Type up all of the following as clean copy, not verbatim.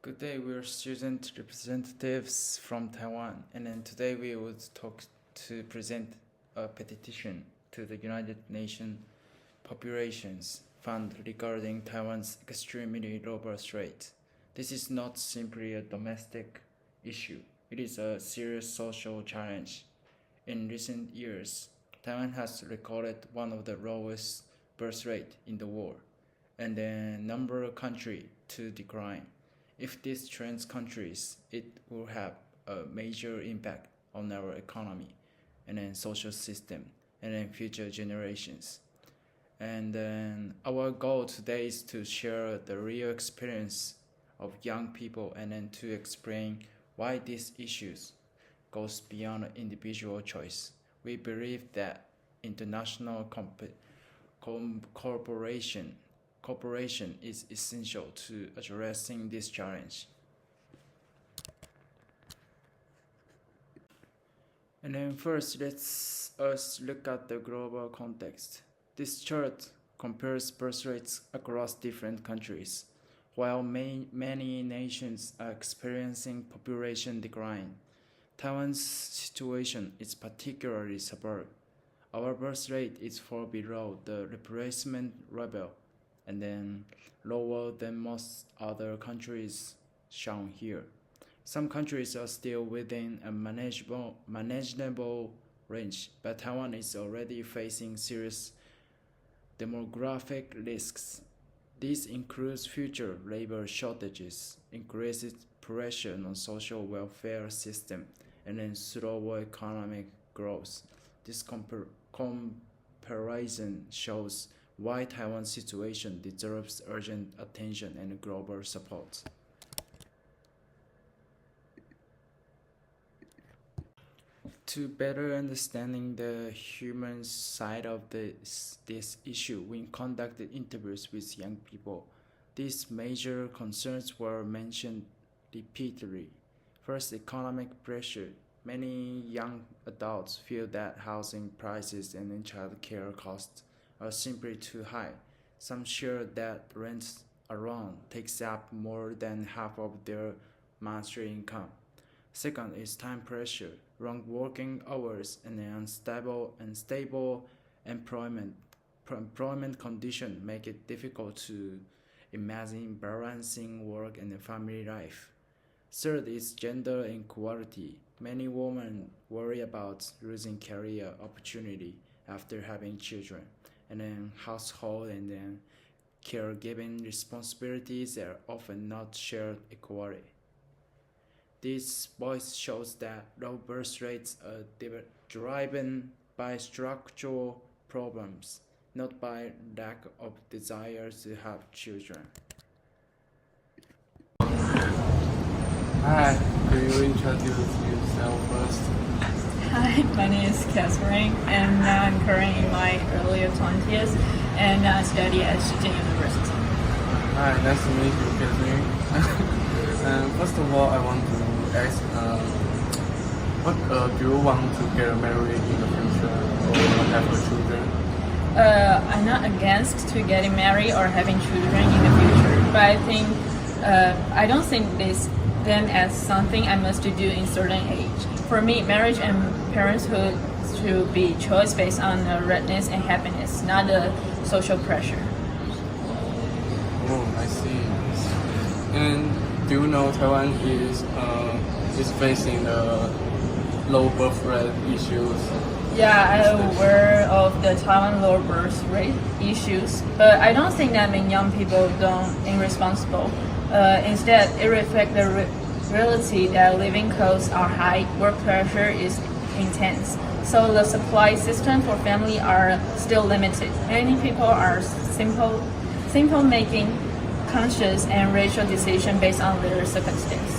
Good day, we're student representatives from Taiwan, and then today we would talk to present a petition to the United Nations Populations Fund regarding Taiwan's extremely low birth rate. This is not simply a domestic issue, it is a serious social challenge. In recent years, Taiwan has recorded one of the lowest birth rate in the world, and the number of countries to decline. If this trend continues, it will have a major impact on our economy and then social system and then future generations. And then our goal today is to share the real experience of young people and then to explain why these issues goes beyond individual choice. We believe that international cooperation is essential to addressing this challenge. And then first, let's us look at the global context. This chart compares birth rates across different countries. While many nations are experiencing population decline, Taiwan's situation is particularly severe. Our birth rate is far below the replacement level and then lower than most other countries shown here. Some countries are still within a manageable range, but Taiwan is already facing serious demographic risks. This includes future labor shortages, increased pressure on social welfare system, and then slower economic growth. This comparison shows why Taiwan's situation deserves urgent attention and global support. To better understanding the human side of this issue, we conducted interviews with young people. These major concerns were mentioned repeatedly. First, economic pressure. Many young adults feel that housing prices and child care costs are simply too high. Some share that rent alone takes up more than half of their monthly income. Second is time pressure. Long working hours and unstable employment conditions make it difficult to imagine balancing work and family life. Third is gender inequality. Many women worry about losing career opportunity after having children, and then household and then caregiving responsibilities are often not shared equally. This voice shows that low birth rates are driven by structural problems, not by lack of desire to have children. Hi, could you introduce yourself first? Hi, my name is Catherine, and I'm currently in my early 20s, and I study at Shenzhen University. Hi, nice to meet you, Catherine. First of all, I want to ask, what do you want to get married in the future or have children? I'm not against to getting married or having children in the future, but I don't think them as something I must do in certain age. For me, marriage and parenthood should be choice based on readiness and happiness, not a social pressure. Oh, I see. And do you know Taiwan is facing the low birth rate issues? Yeah, I'm aware of the Taiwan low birth rate issues, but I don't think that many young people don't irresponsible. Instead, it reflects the reality that living costs are high, work pressure is intense, so the supply system for family are still limited. Many people are simple making conscious and rational decision based on their circumstance.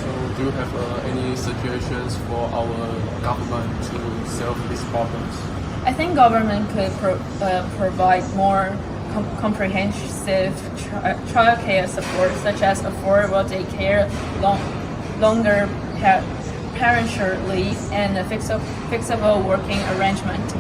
So do you have any suggestions for our government to solve these problems? I think government could provide more comprehensive child care support, such as affordable daycare, longer parental leave, and a flexible working arrangement.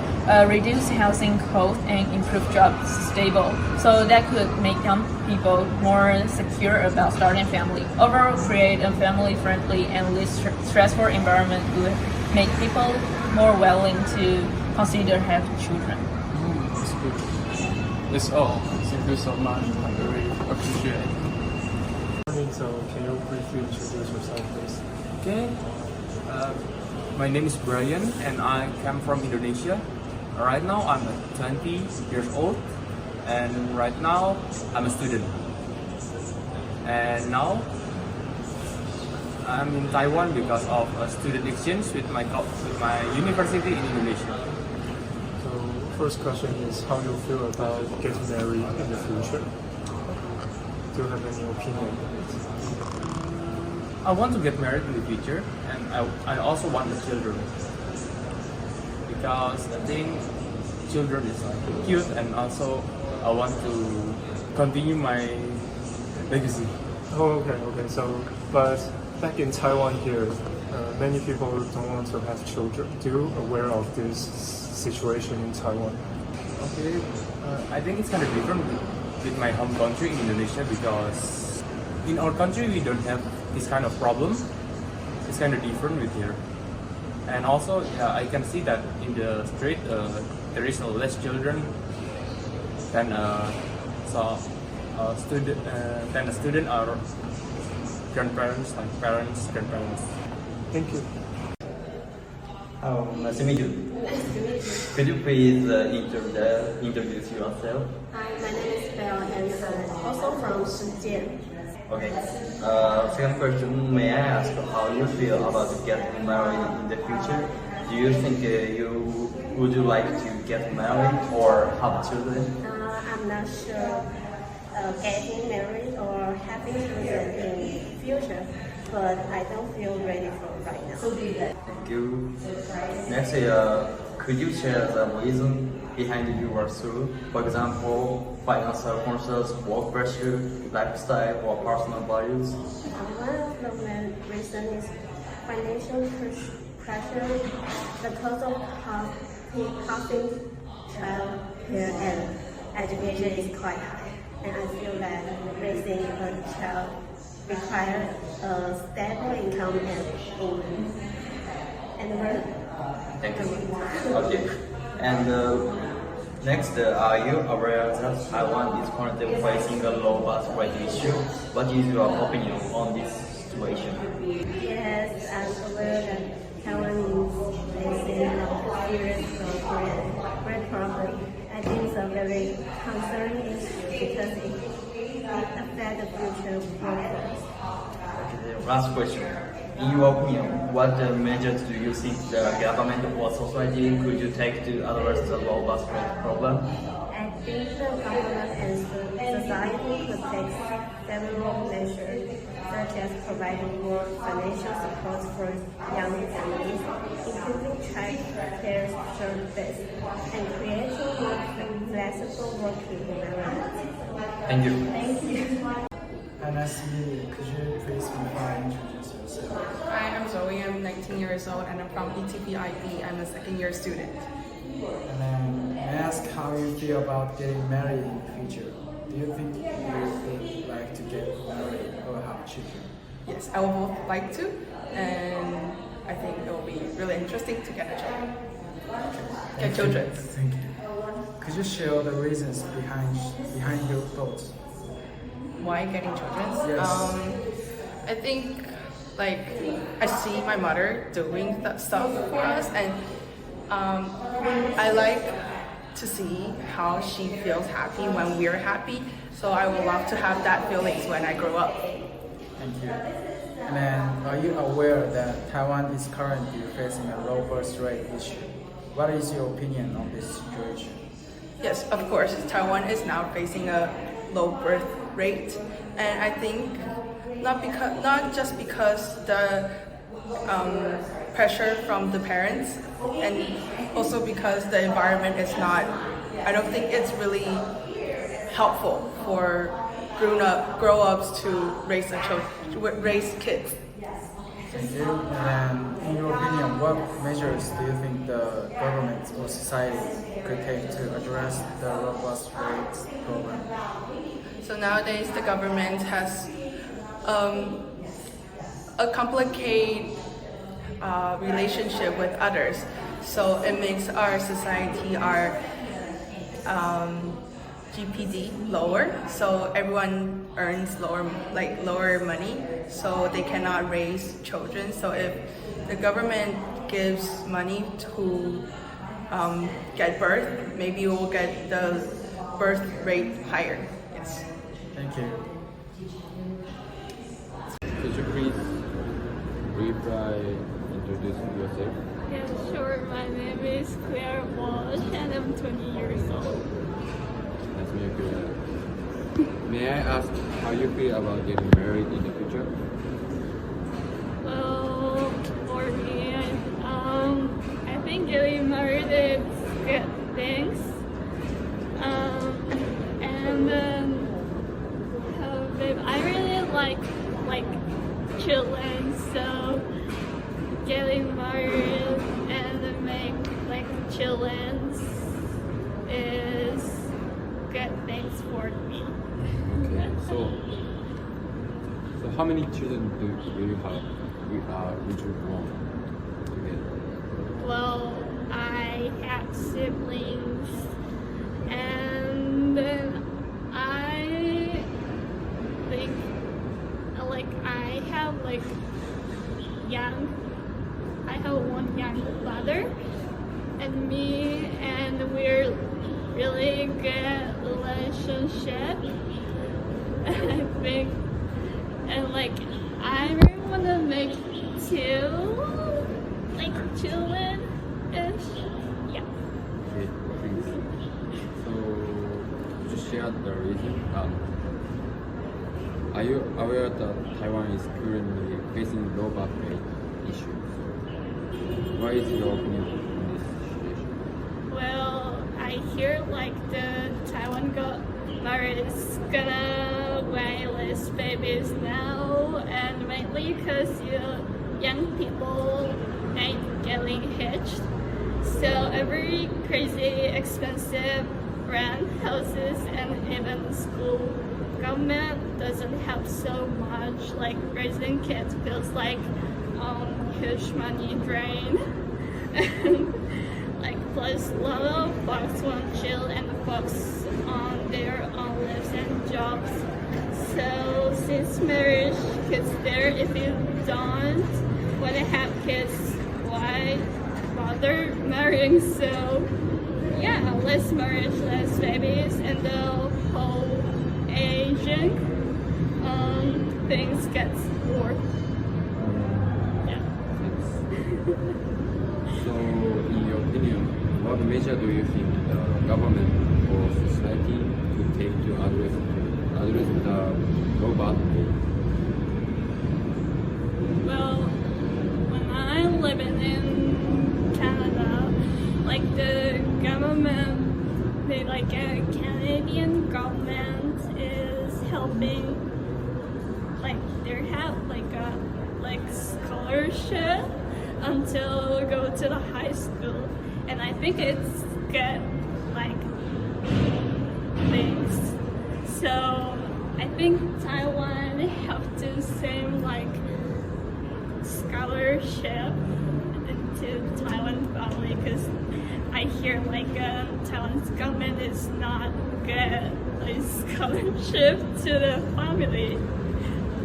reduce housing costs and improve jobs stable. So that could make young people more secure about starting family. Overall, create a family-friendly and less stressful environment would make people more willing to consider having children. That's good. That's all. Thank you so much. I very appreciate it. So can you briefly introduce yourself, please? Okay, my name is Brian and I come from Indonesia. Right now I'm 20 years old and right now I'm a student. And now I'm in Taiwan because of a student exchange with my university in Indonesia. So first question is how you feel about getting married in the future? Do you have any opinion on it? I want to get married in the future and I also want the children. Because I think children is like cute and also I want to continue my legacy. Oh, okay. So, but back in Taiwan here, many people don't want to have children. Do you aware of this situation in Taiwan? Okay, I think it's kind of different with my home country in Indonesia because in our country we don't have this kind of problem. It's kind of different with here. And also, yeah, I can see that in the street there is less children than a student or grandparents, like parents, grandparents. Thank you. Nice to meet you. Nice to meet you. Could you please introduce yourself? Hi, my name is Belle and I'm also from Shenzhen. Okay. Second question, may I ask how you feel about getting married in the future? Do you think would you like to get married or have children? I'm not sure getting married or having children in future, but I don't feel ready for it right now. Thank you. Next, could you share the reason behind your choice? For example, financial concerns, work pressure, lifestyle, or personal values? One of the main reasons is financial pressure. The cost of housing, child care, and education is quite high, and I feel that raising a child requires a stable income and work. Thank you. Okay. And next, are you aware that Taiwan is currently facing a low birth rate issue? What is your opinion on this situation? Yes, I'm aware that Taiwan is facing a serious great problem. I think it's a very concerning issue because it affects the future workforce. Okay, last question. In your opinion, what measures do you think the government or society could you take to address the low birth rate problem? I think the government and society could take several measures, such as providing more financial support for young families, improving child care services, and creating more flexible working environments. Thank you. Thank you. Hi, nice to meet you. Could you please introduce yourself? Hi, I'm Zoe. I'm 19 years old and I'm from ETPIB. I'm a second year student. And then may I ask how you feel about getting married in the future? Do you think you would like to get married or have children? Yes, I would both like to, and I think it will be really interesting to get a child. Get children. Thank you. Could you share the reasons behind your thoughts? Why getting children? Yes. I think like I see my mother doing that stuff for us, and I like to see how she feels happy when we're happy. So I would love to have that feelings when I grow up. Thank you. And then, are you aware that Taiwan is currently facing a low birth rate issue? What is your opinion on this situation? Yes, of course. Taiwan is now facing a low birth rate, and I think not just because the pressure from the parents, and also because the environment is not. I don't think it's really helpful for grown-ups to raise kids. Thank you. And in your opinion, what measures do you think the government or society could take to address the robust rates problem? So nowadays the government has a complicated relationship with others. So it makes our society, our GPD lower. So everyone earns lower money. So they cannot raise children. So if the government gives money to get birth, maybe we'll get the birth rate higher. Yes. Thank you. Could you please brief by introducing yourself? Yeah, sure. My name is Claire Walsh and I'm 20 years old. Nice to meet you. May I ask how you feel about getting married in the future? Well, for me, I think getting married is good things. And babe, I really like children, so getting married and make like children is good things for me. Okay, so how many children do you have? Would you want to get? Well, I have siblings, and then I think I have I have one young brother and me, and we're really good relationship. I think, and I really want to make two children ish. Yeah. Okay, thanks. So could you share the reason? Are you aware that Taiwan is currently facing low birth rate issues? What is your opinion on this situation? Well, I hear the Taiwan government is gonna raise less babies now, and mainly because young people ain't getting hitched. So every crazy expensive rent, houses, and even school government doesn't help so much. Raising kids feels like huge money drain. Plus a lot of folks want chill and focus on their own lives and jobs. So since marriage gets there, if you don't want to have kids, why bother marrying? So yeah, less marriage, less babies, and the whole aging things gets more. Yeah. So, in your opinion, what measure do you think the government or society could take to address the low birth rate? Well, when I'm living in Canada, the government, Canadian government is helping, they have a scholarship until go to the high school, and I think it's good things. So I think Taiwan have to send scholarship to Taiwan family, because I hear Taiwan's government is not good scholarship to the family.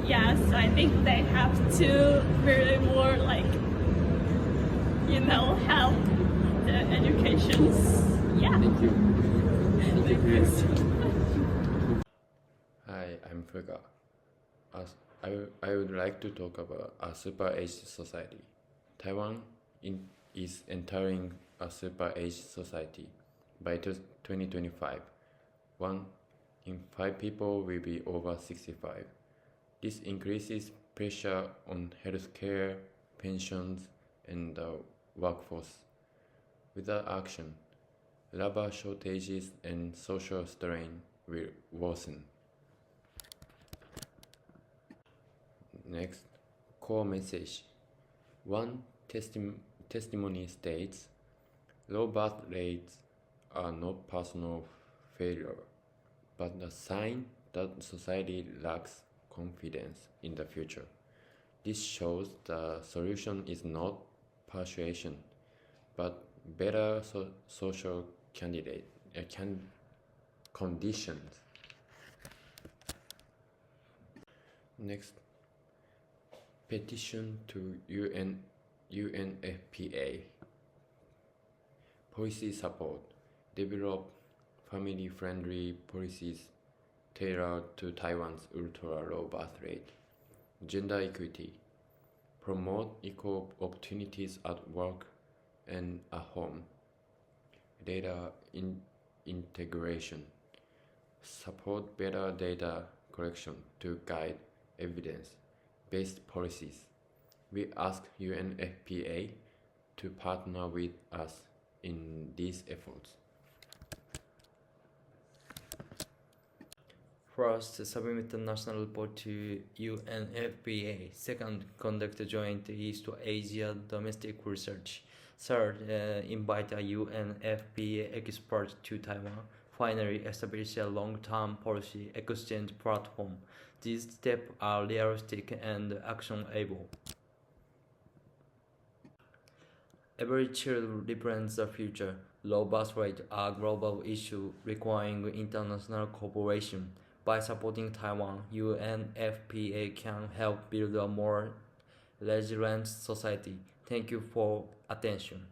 Yeah, so I think they have to really more help the educations. Yeah. Thank you. Thank you. Hi, I'm Fuga. I would like to talk about a super-aged society. Taiwan is entering a super-aged society. By 2025, 1 in 5 people will be over 65. This increases pressure on healthcare, pensions, and the workforce. Without action, labor shortages and social strain will worsen. Next, core message. One testimony states, low birth rates are not personal failure, but a sign that society lacks confidence in the future. This shows the solution is not persuasion, but better social conditions. Next, petition to UNFPA. Policy support. Develop family-friendly policies tailored to Taiwan's ultra-low birth rate. Gender equity. Promote equal opportunities at work and at home. Data integration. Support better data collection to guide evidence-based policies. We ask UNFPA to partner with us in these efforts. First, submit the national report to UNFPA. Second, conduct joint East Asia domestic research. Third, invite a UNFPA expert to Taiwan. Finally, establish a long-term policy exchange platform. These steps are realistic and actionable. Every child represents the future. Low birth rate are a global issue requiring international cooperation. By supporting Taiwan, UNFPA can help build a more resilient society. Thank you for attention.